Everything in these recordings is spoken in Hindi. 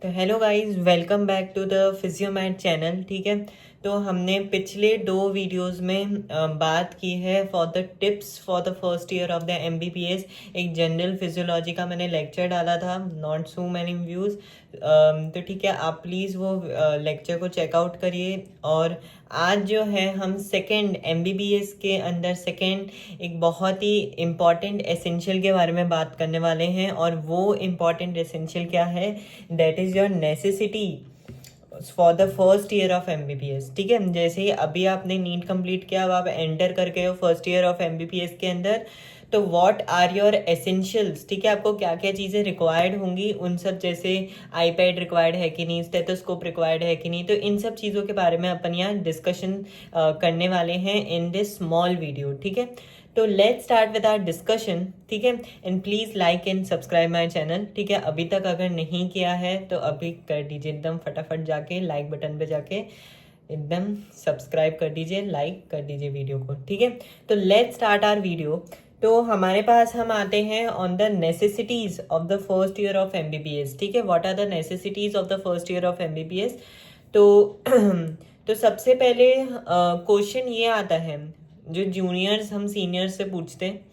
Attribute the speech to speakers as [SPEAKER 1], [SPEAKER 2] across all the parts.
[SPEAKER 1] तो hello guys, welcome back to the Physiomat channel. ठीक है, तो हमने पिछले 2 वीडियोस में बात की है for the tips for the first year of the MBBS. एक जनरल फिजियोलॉजी का मैंने लेक्चर डाला था, नॉट सो मैनी व्यूज़। तो ठीक है, आप प्लीज़ वो लेक्चर को चेकआउट करिए। और आज जो है हम सेकेंड एमबीबीएस के अंदर सेकेंड एक बहुत ही इम्पॉर्टेंट एसेंशियल के बारे में बात करने वाले हैं। और वो इम्पॉर्टेंट एसेंशियल क्या है? That is your necessity for the first year of MBBS. ठीक है, जैसे ही अभी आपने नीट कंप्लीट किया, अब आप एंटर करके हो फर्स्ट ईयर ऑफ एमबीबीएस के अंदर, तो व्हाट आर योर एसेंशियल्स। ठीक है, आपको क्या क्या चीज़ें रिक्वायर्ड होंगी उन सब, जैसे आईपैड रिक्वायर्ड है कि नहीं, स्टेथोस्कोप रिक्वायर्ड है कि नहीं, तो इन सब चीज़ों के बारे में अपन यहाँ डिस्कशन करने वाले हैं इन दिस स्मॉल वीडियो। ठीक है, तो let's start with our discussion. ठीक है, and please like and subscribe my channel. ठीक है, अभी तक अगर नहीं किया है तो अभी कर दीजिए, एकदम फटाफट जाके लाइक बटन पे जाके एकदम सब्सक्राइब कर दीजिए, लाइक कर दीजिए वीडियो को। ठीक है, तो लेट्स स्टार्ट आवर वीडियो। तो हमारे पास हम आते हैं on the necessities of the first year of MBBS. ठीक है, what are the necessities of the first year of MBBS. तो तो सबसे पहले क्वेश्चन ये आता है, जो जूनियर्स हम सीनियर्स से पूछते हैं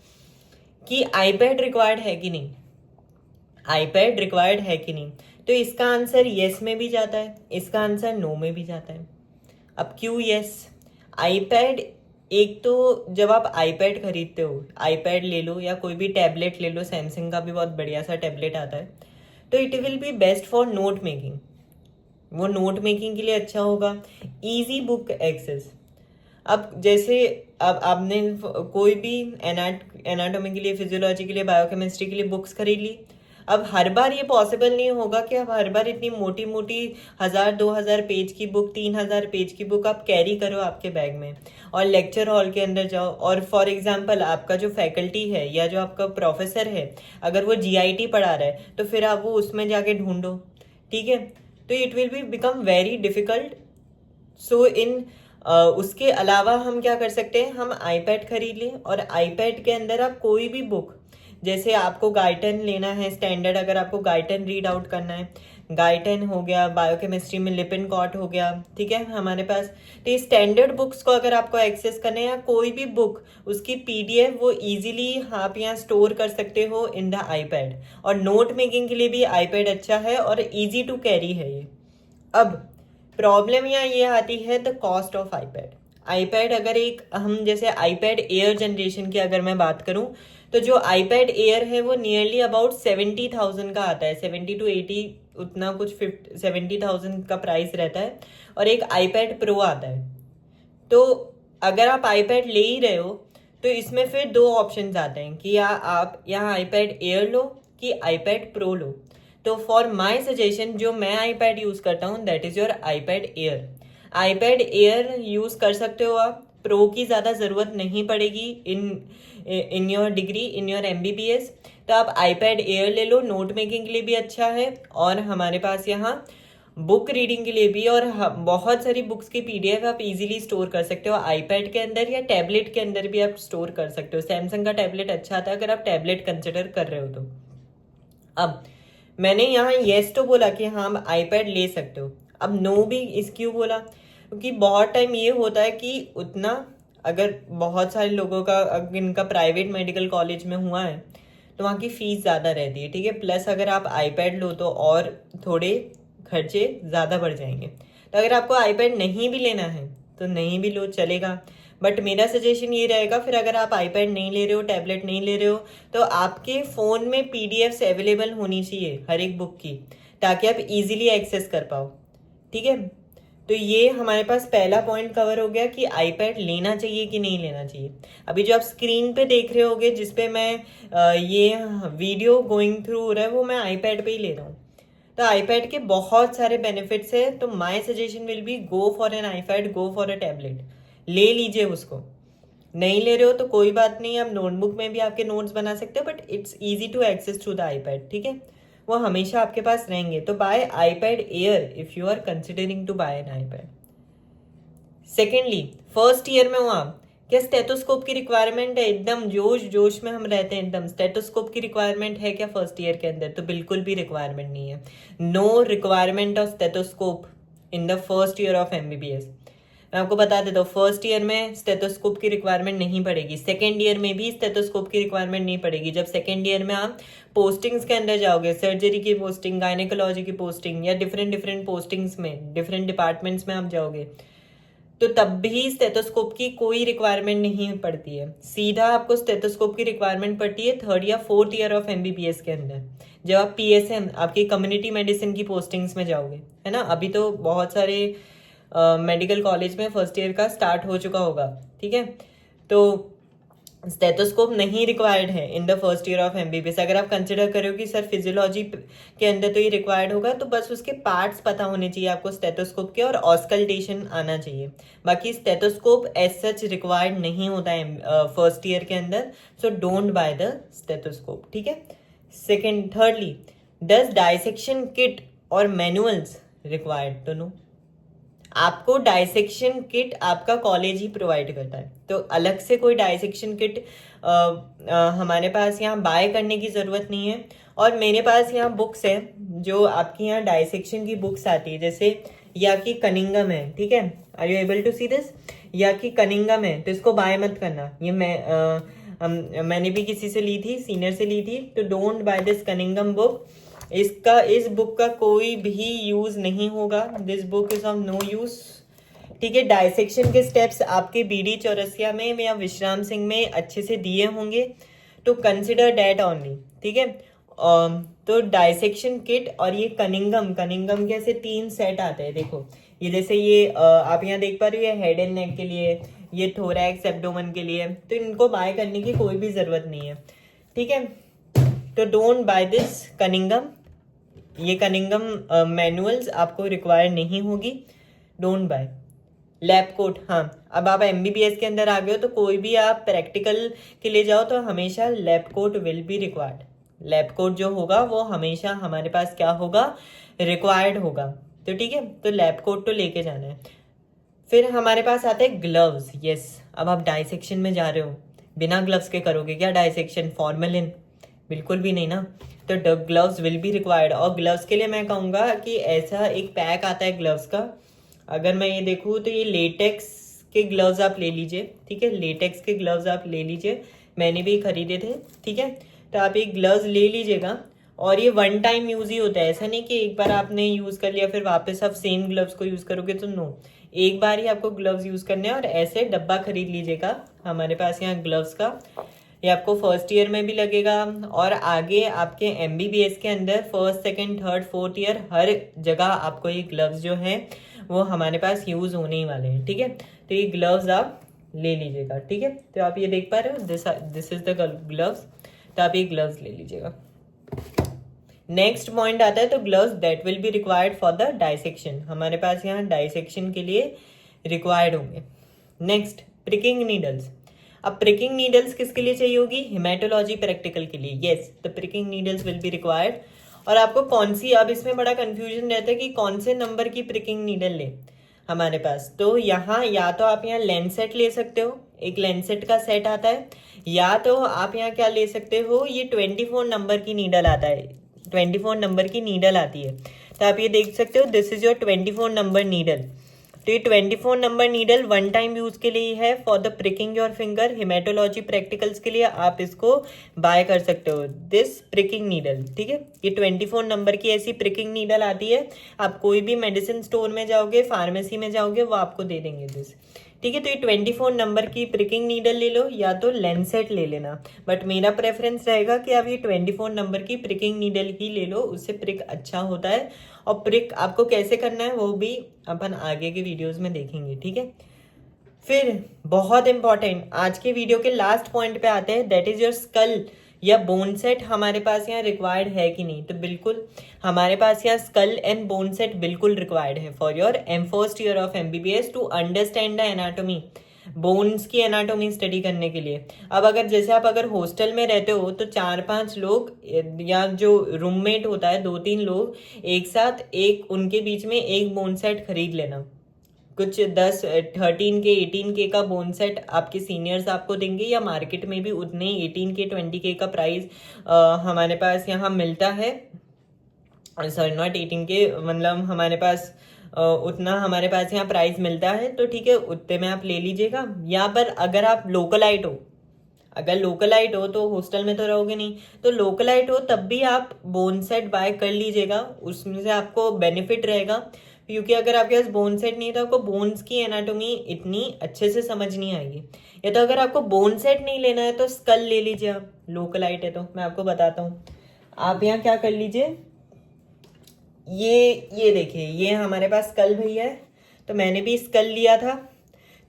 [SPEAKER 1] कि आईपैड रिक्वायर्ड है कि नहीं, आईपैड रिक्वायर्ड है कि नहीं। तो इसका आंसर येस में भी जाता है, इसका आंसर नो में भी जाता है। अब क्यों येस? आईपैड, एक तो जब आप आईपैड खरीदते हो, आईपैड ले लो या कोई भी टैबलेट ले लो, सैमसंग का भी बहुत बढ़िया सा टैबलेट आता है, तो it will B best for note making. वो नोट मेकिंग के लिए अच्छा होगा, इजी बुक एक्सेस। अब जैसे अब आपने कोई भी एनाटॉमी के लिए, फिजियोलॉजी के लिए, बायोकेमिस्ट्री के लिए बुक्स खरीद ली। अब हर बार ये पॉसिबल नहीं होगा कि आप हर बार इतनी मोटी मोटी 1000-2000 पेज की बुक, 3000 पेज की बुक आप कैरी करो आपके बैग में और लेक्चर हॉल के अंदर जाओ। और फॉर एग्जांपल आपका जो फैकल्टी है या जो आपका प्रोफेसर है, अगर वो जीआईटी पढ़ा रहा है तो फिर आप वो उसमें जाके ढूंढो। ठीक है, तो it will be become very difficult. So in उसके अलावा हम क्या कर सकते हैं, हम आईपैड खरीद लें और आईपैड के अंदर आप कोई भी बुक, जैसे आपको गाइटन लेना है स्टैंडर्ड, अगर आपको गाइटन रीड आउट करना है, गाइटन हो गया, बायोकेमिस्ट्री में लिपिनकॉट हो गया। ठीक है, हमारे पास तो ये स्टैंडर्ड बुक्स को अगर आपको एक्सेस करना है, या कोई भी बुक उसकी पीडीएफ वो इजीली आप यहाँ स्टोर कर सकते हो इन द आईपैड। और नोट मेकिंग के लिए भी आईपैड अच्छा है और इजी टू कैरी है ये। अब प्रॉब्लम यहाँ ये आती है the cost of iPad. IPad अगर एक, हम जैसे आईपैड एयर जनरेशन की अगर मैं बात करूं, तो जो आईपैड एयर है वो नियरली अबाउट 70,000 का आता है, 70 to 80, उतना कुछ 70,000 का प्राइस रहता है। और एक आईपैड प्रो आता है। तो अगर आप आईपैड ले ही रहे हो तो इसमें फिर 2 ऑप्शन आते हैं कि या आप यहाँ आईपैड एयर लो कि आईपैड प्रो लो। तो फॉर माई सजेशन, जो मैं आईपैड यूज करता हूँ that is your iPad air. IPad air use कर सकते हो आप, प्रो की ज़्यादा ज़रूरत नहीं पड़ेगी in your degree, in your MBBS. तो आप आईपैड एयर ले लो, नोट मेकिंग के लिए भी अच्छा है और हमारे पास यहाँ बुक रीडिंग के लिए भी। और बहुत सारी बुक्स की पीडीएफ आप इजीली स्टोर कर सकते हो आईपैड के अंदर, या टैबलेट के अंदर भी आप स्टोर कर सकते हो। सैमसंग का टैबलेट अच्छा आता है अगर आप टैबलेट कंसिडर कर रहे हो तो। अब मैंने यहाँ येस तो बोला कि हाँ आप आईपैड ले सकते हो, अब नो भी इस क्यों बोला? क्योंकि बहुत टाइम ये होता है कि उतना, अगर बहुत सारे लोगों का इनका प्राइवेट मेडिकल कॉलेज में हुआ है तो वहाँ की फीस ज़्यादा रहती है। ठीक है, प्लस अगर आप आईपैड लो तो और थोड़े खर्चे ज़्यादा बढ़ जाएंगे। तो अगर आपको आईपैड नहीं भी लेना है तो नहीं भी लो, चलेगा। बट मेरा सजेशन ये रहेगा, फिर अगर आप आईपैड नहीं ले रहे हो, टैबलेट नहीं ले रहे हो, तो आपके फ़ोन में पीडीएफ्स अवेलेबल होनी चाहिए हर एक बुक की, ताकि आप इजीली एक्सेस कर पाओ। ठीक है, तो ये हमारे पास पहला पॉइंट कवर हो गया कि आईपैड लेना चाहिए कि नहीं लेना चाहिए। अभी जो आप स्क्रीन पे देख रहे होगे जिसपे मैं ये वीडियो गोइंग थ्रू हो रहा है, वो मैं आईपैड पे ही ले रहा हूँ। तो आईपैड के बहुत सारे बेनिफिट्स है, तो my suggestion will be go for an iPad, go for a tablet, ले लीजिए उसको। नहीं ले रहे हो तो कोई बात नहीं, आप नोटबुक में भी आपके नोट्स बना सकते हो, but it's easy to access to the iPad. ठीक है, वो हमेशा आपके पास रहेंगे। तो buy iPad Air if you are considering to buy an iPad. Secondly, first year में हुआ क्या स्टेथोस्कोप की रिक्वायरमेंट है? एकदम जोश जोश में हम रहते हैं, एकदम स्टेथोस्कोप की रिक्वायरमेंट है क्या फर्स्ट ईयर के अंदर? तो बिल्कुल भी रिक्वायरमेंट नहीं है। No requirement of stethoscope in the first year of MBBS. मैं आपको बता देता हूँ, फर्स्ट ईयर में स्टेथोस्कोप की रिक्वायरमेंट नहीं पड़ेगी, सेकेंड ईयर में भी स्टेथोस्कोप की रिक्वायरमेंट नहीं पड़ेगी। जब सेकेंड ईयर में आप पोस्टिंग्स के अंदर जाओगे, सर्जरी की पोस्टिंग, गायनेकोलॉजी की पोस्टिंग, या डिफरेंट डिफरेंट पोस्टिंग्स में, डिफरेंट डिपार्टमेंट्स में आप जाओगे, तो तब भी स्टेथोस्कोप की कोई रिक्वायरमेंट नहीं पड़ती है। सीधा आपको स्टेथोस्कोप की रिक्वायरमेंट पड़ती है थर्ड या फोर्थ ईयर ऑफ एमबीबीएस के अंदर, जब आप पीएसएम, आपकी कम्युनिटी मेडिसिन की पोस्टिंग्स में जाओगे, है ना। अभी तो बहुत सारे मेडिकल कॉलेज में फर्स्ट ईयर का स्टार्ट हो चुका होगा, ठीक है। तो स्टेथोस्कोप नहीं रिक्वायर्ड है इन the first year of MBBS. अगर आप कंसिडर करो कि सर फिजियोलॉजी के अंदर तो ये रिक्वायर्ड होगा, तो बस उसके पार्ट्स पता होने चाहिए आपको स्टेथोस्कोप के, और ऑस्कल्टेशन आना चाहिए। बाकी स्टेथोस्कोप एज सच रिक्वायर्ड नहीं होता है फर्स्ट ईयर के अंदर, so don't by the stethoscope, ठीक है। Second, thirdly, does dissection kit और मैनुअल्स रिक्वायर्ड? तो नो, आपको डाइसेक्शन किट आपका कॉलेज ही प्रोवाइड करता है, तो अलग से कोई डाइसेक्शन किट हमारे पास यहाँ बाय करने की ज़रूरत नहीं है। और मेरे पास यहाँ बुक्स है, जो आपकी यहाँ डाइसेक्शन की बुक्स आती है, जैसे या की कनिंगम है, ठीक है। Are you able to see this? या की कनिंगम है, तो इसको बाय मत करना। ये मैंने भी किसी से ली थी, सीनियर से ली थी, तो don't buy this Cunningham book. इस बुक का कोई भी यूज नहीं होगा, this book is of no use, ठीक है। डाइसेक्शन के स्टेप्स आपके बीडी चौरसिया में या विश्राम सिंह में अच्छे से दिए होंगे, तो कंसिडर डैट ओनली, ठीक है। तो डाइसेक्शन किट और ये कनिंगम के ऐसे 3 सेट आते हैं, देखो ये, जैसे ये आप यहाँ देख पा रहे हो, ये हेड एंड नेक के लिए, ये थोरैक्स एब्डोमेन के लिए, तो इनको बाय करने की कोई भी जरूरत नहीं है, ठीक है। तो डोंट बाय दिस कनिंगम, ये कनिंगम मैनुअल्स आपको रिक्वायर नहीं होगी, डोंट बाय। लैब कोट, हाँ, अब आप एमबीबीएस के अंदर आ गए हो, तो कोई भी आप प्रैक्टिकल के लिए जाओ तो हमेशा lab coat will be required. Lab coat जो होगा वो हमेशा हमारे पास क्या होगा, रिक्वायर्ड होगा, तो ठीक है। तो लैब कोट तो लेके जाना है। फिर हमारे पास आते हैं ग्लव्स। यस, अब आप डाइसेक्शन में जा रहे हो, बिना ग्लव्स के करोगे क्या डाइसेक्शन? फॉर्मेलिन बिल्कुल भी नहीं ना, तो ग्लव्स विल बी रिक्वायर्ड। और ग्लव्स के लिए मैं कहूँगा कि ऐसा एक पैक आता है ग्लव्स का, अगर मैं ये देखूँ तो ये लेटेक्स के ग्लव्स आप ले लीजिए, ठीक है। लेटेक्स के ग्लव्स आप ले लीजिए, मैंने भी खरीदे थे, ठीक है। तो आप ये ग्लव्स ले लीजिएगा, और ये वन टाइम यूज ही होता है, ऐसा नहीं कि एक बार आपने यूज कर लिया फिर वापस आप सेम ग्लव्स को यूज करोगे, तो नो, एक बार ही आपको ग्लव्स यूज करने हैं। और ऐसे डब्बा खरीद लीजिएगा, हमारे पास यहाँ ग्लव्स का, ये आपको फर्स्ट ईयर में भी लगेगा, और आगे आपके एमबीबीएस के अंदर first, second, third, fourth year हर जगह आपको ये ग्लव्स जो हैं वो हमारे पास यूज होने ही वाले हैं, ठीक है। तो ये ग्लव्स आप ले लीजिएगा, ठीक है। तो आप ये देख पा रहे हो, दिस इज द ग्लव्स, तो आप ये ग्लव्स ले लीजिएगा। नेक्स्ट पॉइंट आता है, तो gloves that will be required for the dissection, हमारे पास यहाँ डाइसेक्शन के लिए रिक्वायर्ड होंगे। Next, pricking needles. अब प्रिकिंग नीडल्स किसके लिए चाहिए होगी? हेमेटोलॉजी प्रैक्टिकल के लिए। Yes, the pricking needles will be required. और आपको कौन सी, अब इसमें बड़ा कंफ्यूजन रहता है कि कौन से नंबर की प्रिकिंग नीडल ले हमारे पास। तो यहाँ या तो आप यहाँ लेंसेट ले सकते हो, एक लेंसेट का सेट आता है, या तो आप यहाँ क्या ले सकते हो, ये 24 नंबर की नीडल आता है, 24 नंबर की नीडल आती है। तो आप ये देख सकते हो, this is your 24 number needle. तो ये 24 number needle one time use के लिए है for the pricking your finger. Haematology practicals के लिए आप इसको बाय कर सकते हो, दिस प्रिकिंग नीडल, ठीक है। ये 24 नंबर की ऐसी प्रिकिंग नीडल आती है, आप कोई भी मेडिसिन स्टोर में जाओगे, फार्मेसी में जाओगे, वो आपको दे देंगे दिस, ठीक है। तो ये 24 नंबर की प्रिकिंग नीडल ले लो, या तो लेंसेट ले लेना, बट मेरा प्रेफरेंस रहेगा कि आप ये 24 नंबर की प्रिकिंग नीडल ही ले लो, उससे प्रिक अच्छा होता है। और प्रिक आपको कैसे करना है वो भी अपन आगे के वीडियोस में देखेंगे, ठीक है। फिर बहुत इंपॉर्टेंट, आज के वीडियो के लास्ट पॉइंट पे आते हैं, दैट इज योर स्कल या बोन सेट हमारे पास यहाँ रिक्वायर्ड है कि नहीं। तो बिल्कुल हमारे पास यहाँ स्कल एंड बोन सेट बिल्कुल रिक्वायर्ड है for your first year of MBBS to understand the anatomy, bones की एनाटॉमी स्टडी करने के लिए। अब अगर जैसे आप अगर हॉस्टल में रहते हो, तो 4-5 लोग या जो रूममेट होता है 2-3 लोग एक साथ, एक उनके बीच में एक बोन सेट खरीद लेना, कुछ 13K 18K का बोन सेट आपके सीनियर्स आपको देंगे, या मार्केट में भी उतने 18K 20K का प्राइस हमारे पास यहाँ मिलता है। सॉरी नॉट 18K, मतलब हमारे पास उतना हमारे पास यहाँ प्राइस मिलता है, तो ठीक है उतने में आप ले लीजिएगा। यहाँ पर अगर आप लोकलाइट हो, अगर लोकलाइट हो तो हॉस्टल में तो रहोगे नहीं, तो लोकलाइट हो तब भी आप बोन सेट बाय कर लीजिएगा, उसमें से आपको बेनिफिट रहेगा। क्योंकि अगर आपके पास बोन सेट नहीं है तो आपको बोन्स की एनाटोमी इतनी अच्छे से समझ नहीं आएगी। या तो अगर आपको बोन सेट नहीं लेना है तो स्कल ले लीजिए आप, लोकलाइट है तो मैं आपको बताता हूँ। आप यहाँ क्या कर लीजिए, ये देखिए, ये हमारे पास स्कल भैया है, तो मैंने भी स्कल लिया था।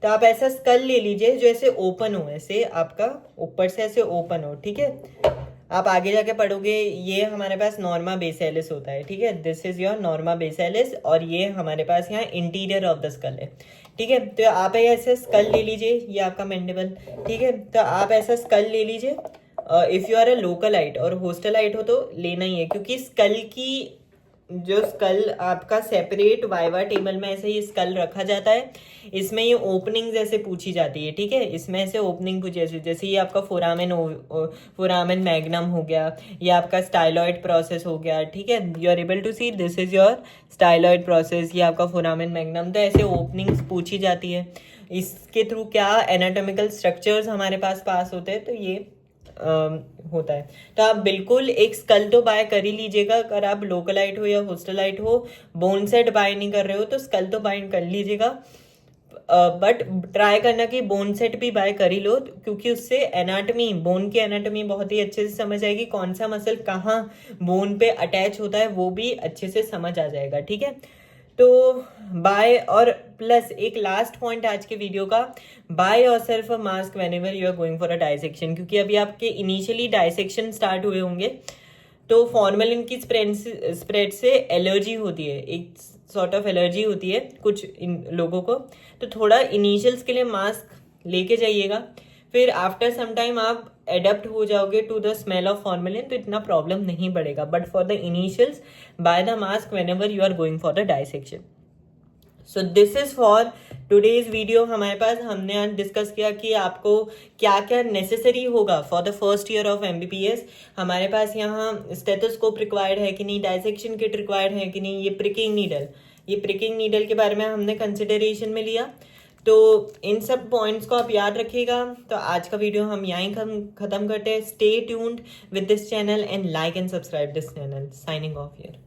[SPEAKER 1] तो आप ऐसा स्कल ले लीजिए जो ऐसे ओपन हो, ऐसे आपका ऊपर से ऐसे ओपन हो, ठीक है। आप आगे जाके पढ़ोगे, ये हमारे पास नॉर्मा बेसिलिस होता है, ठीक है, दिस इज योर नॉर्मा बेसिलिस, और ये हमारे पास यहाँ इंटीरियर ऑफ द स्कल है, ठीक है। तो आप ऐसे स्कल ले लीजिए, ये आपका मैंडिबल, ठीक है। तो आप ऐसा स्कल ले लीजिए। If you are a localite और होस्टलाइट हो तो लेना ही है, क्योंकि स्कल की जो स्कल आपका सेपरेट वाइवा टेबल में ऐसे ही स्कल रखा जाता है, इसमें ये ओपनिंग जैसे पूछी जाती है, ठीक है। इसमें ऐसे ओपनिंग पूछी, जैसे ये आपका फोरामेन मैग्नम हो गया, ये आपका स्टाइलॉइड प्रोसेस हो गया, ठीक है। You are able to see this is your styloid process, ये आपका फोरामेन मैग्नम। तो ऐसे ओपनिंग्स पूछी जाती है, इसके थ्रू क्या एनाटॉमिकल स्ट्रक्चर्स हमारे पास होते हैं, तो ये होता है। तो आप बिल्कुल एक स्कल तो बाय कर ही लीजिएगा, अगर आप लोकलाइट हो या होस्टलाइट हो, बोन सेट बाय नहीं कर रहे हो तो स्कल तो बाय कर लीजिएगा। बट ट्राई करना कि बोन सेट भी बाय कर ही लो, क्योंकि उससे एनाटमी, बोन की एनाटमी बहुत ही अच्छे से समझ आएगी, कौन सा मसल कहाँ बोन पे अटैच होता है वो भी अच्छे से समझ आ जाएगा, ठीक है। तो बाय, और प्लस एक लास्ट पॉइंट आज के वीडियो का, buy yourself a mask whenever you are going for a dissection, क्योंकि अभी आपके इनिशियली डाइसेक्शन स्टार्ट हुए होंगे, तो फॉर्मेलिन की स्प्रेड से एलर्जी होती है, एक सॉर्ट ऑफ एलर्जी होती है कुछ इन लोगों को, तो थोड़ा इनिशियल्स के लिए मास्क लेके जाइएगा, फिर आफ्टर सम टाइम आप एडप्ट हो जाओगे to the smell of formalin, तो इतना प्रॉब्लम नहीं पड़ेगा। But for the initials, buy the mask whenever you are going for the dissection. So this is for today's video. हमारे पास हमने आज डिस्कस किया कि आपको क्या क्या नेसेसरी होगा for the first year of MBBS. हमारे पास यहाँ स्टेथोस्कोप रिक्वायर्ड है कि नहीं, डाइसेक्शन किट रिक्वायर्ड है कि नहीं, ये प्रिकिंग नीडल के बारे में हमने कंसिडरेशन में लिया। तो इन सब पॉइंट्स को आप याद रखिएगा। तो आज का वीडियो हम यहीं खत्म करते हैं। Stay tuned with this channel and like and subscribe this channel. Signing off here.